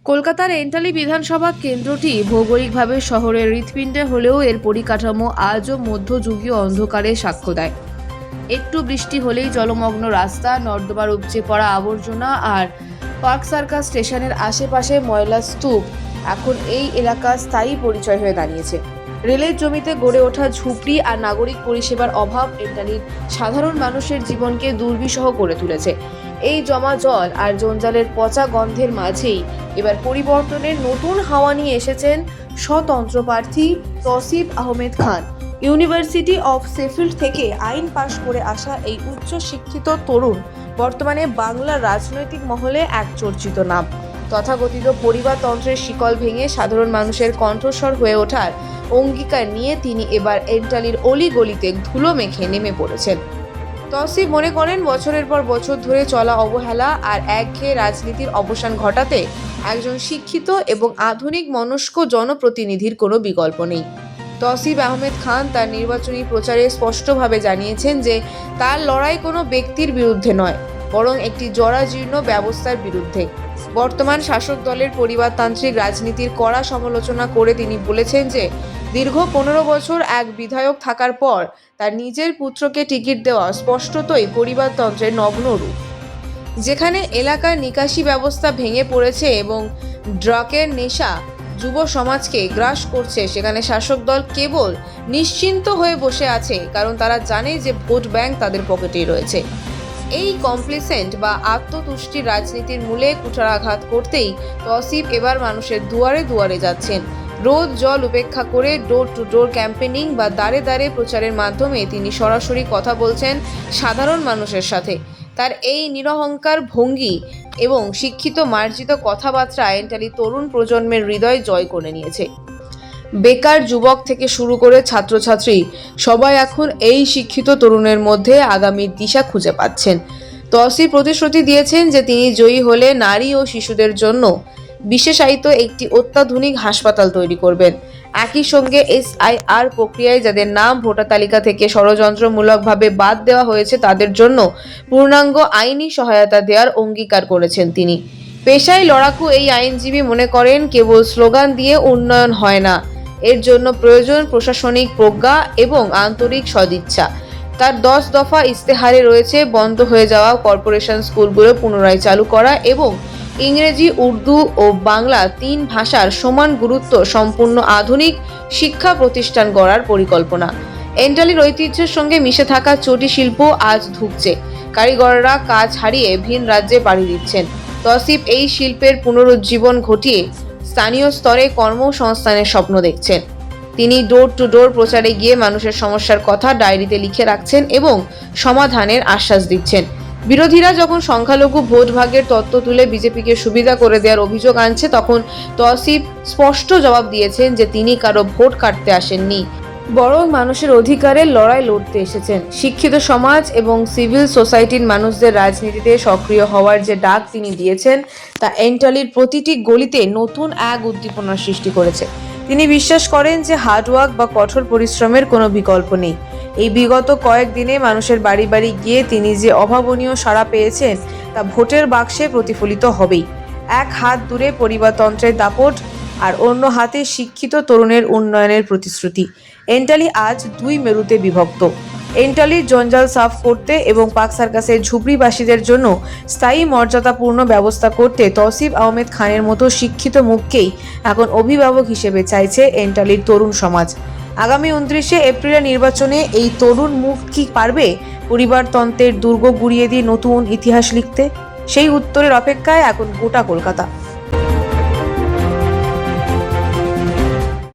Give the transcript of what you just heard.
কলকাতার এন্টালি বিধানসভা কেন্দ্রটি ভৌগোলিকভাবে শহরের হৃৎপিণ্ডে হলেও এর পরিকাঠামো আজও মধ্যযুগীয় অন্ধকারে সাক্ষ্য দেয়। একটু বৃষ্টি হলেই জলমগ্ন রাস্তা, নর্দমার উপচে পড়া আবর্জনা আর পার্ক সার্কাস স্টেশনের আশেপাশে ময়লা স্তূপ এখন এই এলাকার স্থায়ী পরিচয় হয়ে দাঁড়িয়েছে। রেলের জমিতে গড়ে ওঠা ঝুপড়ি আর নাগরিক পরিষেবার অভাব এন্টালির সাধারণ মানুষের জীবনকে দুর্বিষহ করে তুলেছে। এই জমা জল আর জঞ্জালের পচা গন্ধের মাঝেই এবার পরিবর্তনের নতুন হাওয়া নিয়ে এসেছেন স্বতন্ত্র প্রার্থী Tausif Ahmed Khan. University of Sheffield থেকে আইন পাশ করে আসা এই উচ্চ শিক্ষিত তরুণ বর্তমানে বাংলার রাজনৈতিক মহলে এক চর্চিত নাম। তথাকথিত পরিবারতন্ত্রের শিকল ভেঙে সাধারণ মানুষের কণ্ঠস্বর হয়ে ওঠার অঙ্গীকার নিয়ে তিনি এবার এন্টালির অলিগলিতে ধুলো মেখে নেমে পড়েছেন। তৌসিফ মনে করেন, বছরের পর বছর ধরে চলা অবহেলা আর একঘেয়ে রাজনীতির অবসান ঘটাতে একজন শিক্ষিত এবং আধুনিক মনস্ক জনপ্রতিনিধির কোনো বিকল্প নেই। তৌসিফ আহমেদ খান তার নির্বাচনী প্রচারে স্পষ্টভাবে জানিয়েছেন যে তার লড়াই কোনো ব্যক্তির বিরুদ্ধে নয়, বরং একটি জরাজীর্ণ ব্যবস্থার বিরুদ্ধে। বর্তমান শাসক দলের পরিবারতান্ত্রিক রাজনীতির কড়া সমালোচনা করে তিনি বলেছেন যে দীর্ঘ 15 বছর এক বিধায়ক থাকার পর তার নিজের পুত্রকে টিকিট দেওয়া স্পষ্টতই পরিবারতন্ত্রের নগ্ন রূপ। যেখানে এলাকার নিকাশি ব্যবস্থা ভেঙে পড়েছে এবং ড্রাগের নেশা যুব সমাজকে গ্রাস করছে, সেখানে শাসক দল কেবল নিশ্চিন্ত হয়ে বসে আছে, কারণ তারা জানে যে ভোট ব্যাংক তাদের পকেটেই রয়েছে। এই কমপ্লিসেন্ট বা আত্মতুষ্টির রাজনীতির মূলে কুঠারাঘাত করতেই তৌসিফ এবার মানুষের দুয়ারে দুয়ারে যাচ্ছেন। রোদ জল উপেক্ষা করে ডোর টু ডোর ক্যাম্পেনিং বা দাঁড়ে দাঁড়ে প্রচারের মাধ্যমে তিনি সরাসরি কথা বলছেন সাধারণ মানুষের সাথে। তার এই নিরহংকার ভঙ্গি এবং শিক্ষিত মার্জিত কথাবার্তা এন্টালি তরুণ প্রজন্মের হৃদয় জয় করে নিয়েছে। বেকার যুবক থেকে শুরু করে ছাত্রছাত্রী সবাই এখন এই শিক্ষিত তরুণের মধ্যে আগামীর দিশা খুঁজে পাচ্ছেন। তৌসিফ প্রতিশ্রুতি দিয়েছেন যে তিনি জয়ী হলে নারী ও শিশুদের জন্য বিশেষায়িত একটি অত্যাধুনিক হাসপাতাল তৈরি করবেন। একই সঙ্গে SIR প্রক্রিয়ায় যাদের নাম ভোটার তালিকা থেকে ষড়যন্ত্রমূলকভাবে বাদ দেওয়া হয়েছে তাদের জন্য পূর্ণাঙ্গ আইনি সহায়তা দেওয়ার অঙ্গীকার করেছেন তিনি। পেশায় লড়াকু এই আইনজীবী মনে করেন, কেবল স্লোগান দিয়ে উন্নয়ন হয় না, এর জন্য প্রয়োজন প্রশাসনিক প্রজ্ঞা এবং আন্তরিক সদিচ্ছা। তার 10 দফা ইস্তেহারে রয়েছে বন্ধ হয়ে যাওয়া কর্পোরেশন স্কুলগুলো পুনরায় চালু করা এবং ইংরেজি, উর্দু ও বাংলা 3 ভাষার সমান গুরুত্ব সম্পূর্ণ আধুনিক শিক্ষা প্রতিষ্ঠান গড়ার পরিকল্পনা। এন্টালির ঐতিহ্যের সঙ্গে মিশে থাকা চটি শিল্প আজ ধুঁকছে। কারিগররা কাজ হারিয়ে ভিন রাজ্যে পাড়ি দিচ্ছেন। তৌসিফ এই শিল্পের পুনরুজ্জীবন ঘটিয়ে স্থানীয় স্তরে কর্মসংস্থানের স্বপ্ন দেখছেন। তিনি ডোর টু ডোর প্রচারে গিয়ে মানুষের সমস্যার কথা ডায়েরিতে লিখে রাখছেন এবং সমাধানের আশ্বাস দিচ্ছেন। বিরোধীরা যখন সংখ্যালঘু ভোট ভাগের তত্ত্ব তুলে বিজেপিকে সুবিধা করে দেওয়ার অভিযোগ আনছে, তখন তৌসিফ স্পষ্ট জবাব দিয়েছেন যে তিনি কারো ভোট কাটতে আসেননি, বরং মানুষের অধিকারের লড়াই লড়তে এসেছেন। শিক্ষিত সমাজ এবং সিভিল সোসাইটির মানুষদের রাজনীতিতে সক্রিয় হওয়ার যে ডাক তিনি দিয়েছেন তা এন্টালির প্রতিটি গলিতে নতুন এক উদ্দীপনার সৃষ্টি করেছে। তিনি বিশ্বাস করেন যে হার্ডওয়ার্ক বা কঠোর পরিশ্রমের কোনো বিকল্প নেই। এই বিগত কয়েকদিনে মানুষের বাড়ি বাড়ি গিয়ে তিনি যে অভাবনীয় সাড়া পেয়েছেন তা ভোটের বাক্সে প্রতিফলিত হবেই। এক হাত দূরে পরিবারতন্ত্রের দাপট আর অন্য হাতে শিক্ষিত তরুণের উন্নয়নের প্রতিশ্রুতি। এন্টালি আজ 2 মেরুতে বিভক্ত। এন্টালির জঞ্জাল সাফ করতে এবং পার্ক সার্কাসের ঝুপড়িবাসীদের জন্য স্থায়ী মর্যাদাপূর্ণ ব্যবস্থা করতে তৌসিফ আহমেদ খানের মতো শিক্ষিত মুখকেই এখন অভিভাবক হিসেবে চাইছে এন্টালির তরুণ সমাজ। আগামী 29শে এপ্রিলের নির্বাচনে এই তরুণ মুখ কি পারবে পরিবারতন্ত্রের দুর্গ গুড়িয়ে দিয়ে নতুন ইতিহাস লিখতে? সেই উত্তরের অপেক্ষায় এখন গোটা কলকাতা।